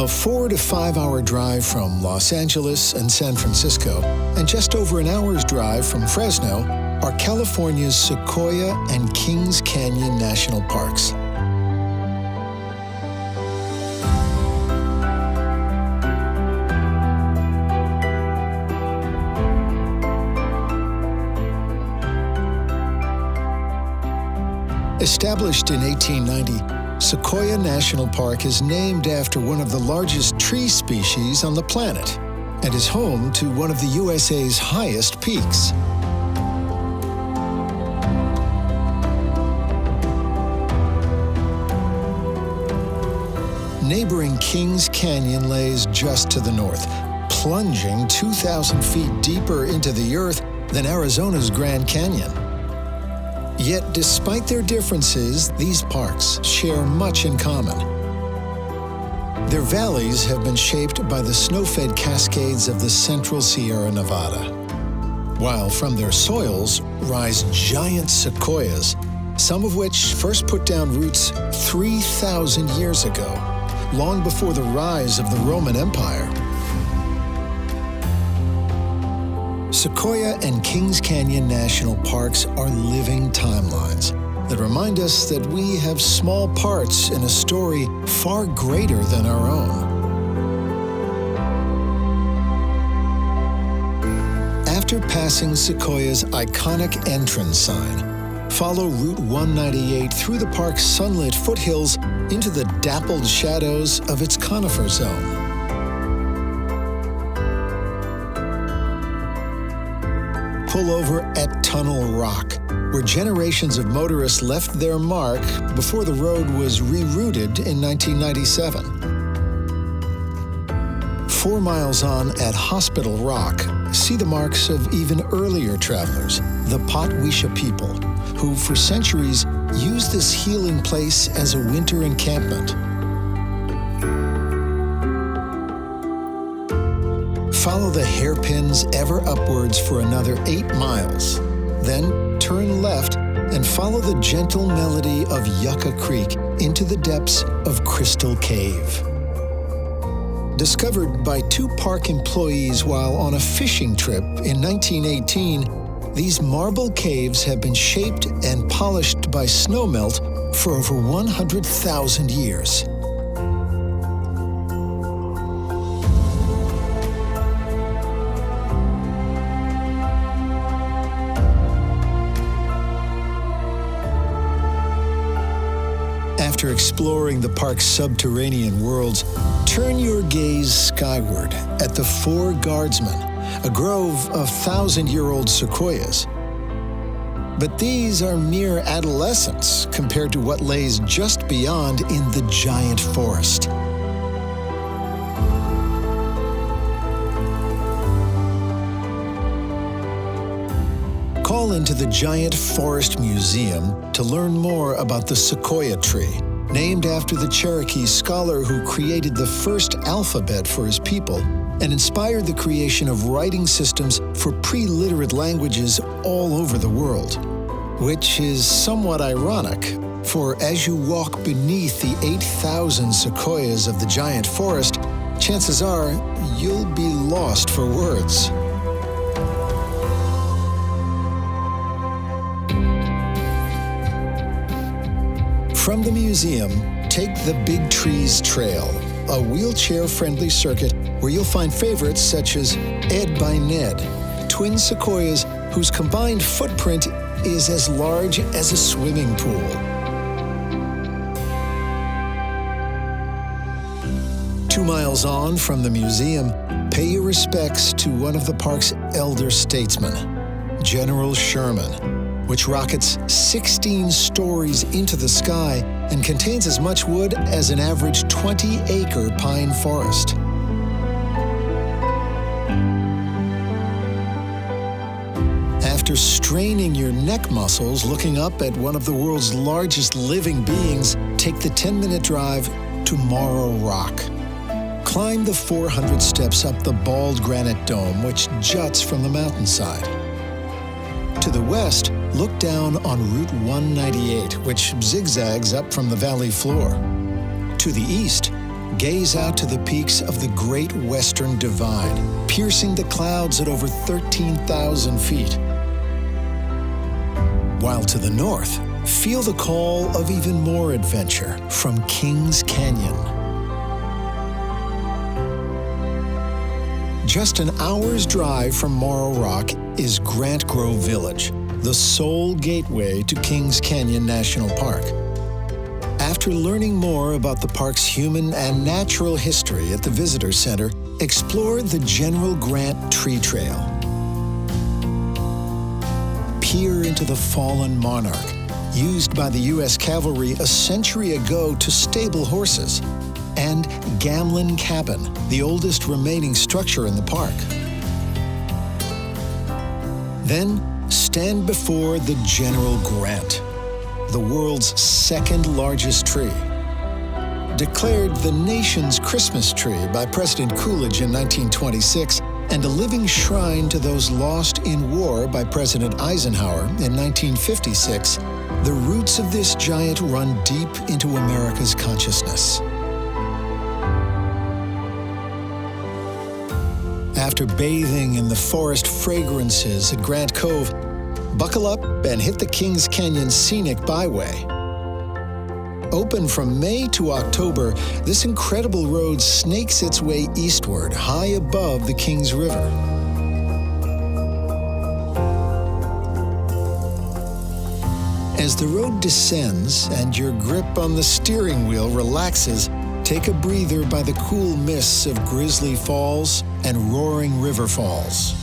A 4 to 5 hour drive from Los Angeles and San Francisco, and just over an hour's drive from Fresno, are California's Sequoia and Kings Canyon National Parks. Established in 1890, Sequoia National Park is named after one of the largest tree species on the planet and is home to one of the USA's highest peaks. Neighboring Kings Canyon lays just to the north, plunging 2,000 feet deeper into the earth than Arizona's Grand Canyon. Yet, despite their differences, these parks share much in common. Their valleys have been shaped by the snow-fed cascades of the central Sierra Nevada, while from their soils rise giant sequoias, some of which first put down roots 3,000 years ago, long before the rise of the Roman Empire. Sequoia and Kings Canyon National Parks are living timelines that remind us that we have small parts in a story far greater than our own. After passing Sequoia's iconic entrance sign, follow Route 198 through the park's sunlit foothills into the dappled shadows of its conifer zone. Pull over at Tunnel Rock, where generations of motorists left their mark before the road was rerouted in 1997. 4 miles on at Hospital Rock, see the marks of even earlier travelers, the Potwisha people, who for centuries used this healing place as a winter encampment. Follow the hairpins ever upwards for another 8 miles. Then turn left and follow the gentle melody of Yucca Creek into the depths of Crystal Cave. Discovered by 2 park employees while on a fishing trip in 1918, these marble caves have been shaped and polished by snowmelt for over 100,000 years. After exploring the park's subterranean worlds, turn your gaze skyward at the Four Guardsmen, a grove of 1,000-year-old sequoias. But these are mere adolescents compared to what lays just beyond in the giant forest. Call into the Giant Forest Museum to learn more about the sequoia tree, named after the Cherokee scholar who created the first alphabet for his people and inspired the creation of writing systems for pre-literate languages all over the world. Which is somewhat ironic, for as you walk beneath the 8,000 sequoias of the giant forest, chances are you'll be lost for words. From the museum, take the Big Trees Trail, a wheelchair-friendly circuit where you'll find favorites such as Ed by Ned, twin sequoias whose combined footprint is as large as a swimming pool. Two miles on from the museum, pay your respects to one of the park's elder statesmen, General Sherman, which rockets 16 stories into the sky and contains as much wood as an average 20-acre pine forest. After straining your neck muscles looking up at one of the world's largest living beings, take the 10-minute drive to Moro Rock. Climb the 400 steps up the bald granite dome which juts from the mountainside. To the west, look down on Route 198, which zigzags up from the valley floor. To the east, gaze out to the peaks of the Great Western Divide, piercing the clouds at over 13,000 feet. While to the north, feel the call of even more adventure from Kings Canyon. Just an hour's drive from Moro Rock is Grant Grove Village, the sole gateway to Kings Canyon National Park. After learning more about the park's human and natural history at the Visitor Center, explore the General Grant Tree Trail. Peer into the fallen monarch, used by the U.S. Cavalry a century ago to stable horses, and Gamlin Cabin, the oldest remaining structure in the park. Then, stand before the General Grant, the world's second largest tree. Declared the nation's Christmas tree by President Coolidge in 1926, and a living shrine to those lost in war by President Eisenhower in 1956, the roots of this giant run deep into America's consciousness. After bathing in the forest fragrances at Grant Cove, buckle up and hit the Kings Canyon Scenic Byway. Open from May to October, this incredible road snakes its way eastward, high above the Kings River. As the road descends and your grip on the steering wheel relaxes, take a breather by the cool mists of Grizzly Falls and Roaring River Falls.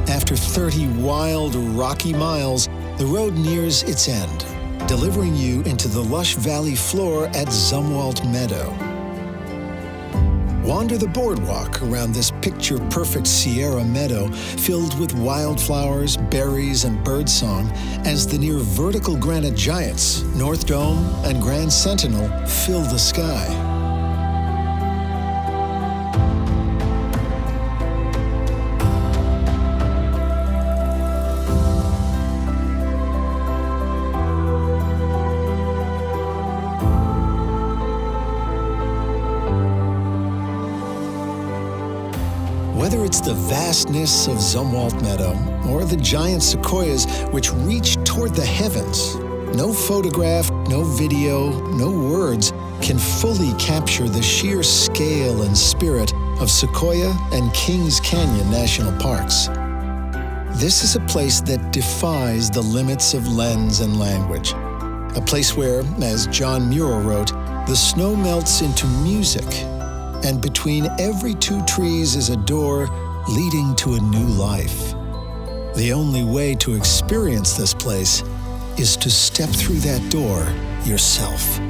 After 30 wild, rocky miles, the road nears its end, delivering you into the lush valley floor at Zumwalt Meadow. Wander the boardwalk around this picture-perfect Sierra meadow filled with wildflowers, berries, and birdsong as the near vertical granite giants, North Dome and Grand Sentinel, fill the sky. Whether it's the vastness of Zumwalt Meadow or the giant sequoias which reach toward the heavens, no photograph, no video, no words can fully capture the sheer scale and spirit of Sequoia and Kings Canyon National Parks. This is a place that defies the limits of lens and language. A place where, as John Muro wrote, the snow melts into music, and between every two trees is a door leading to a new life. The only way to experience this place is to step through that door yourself.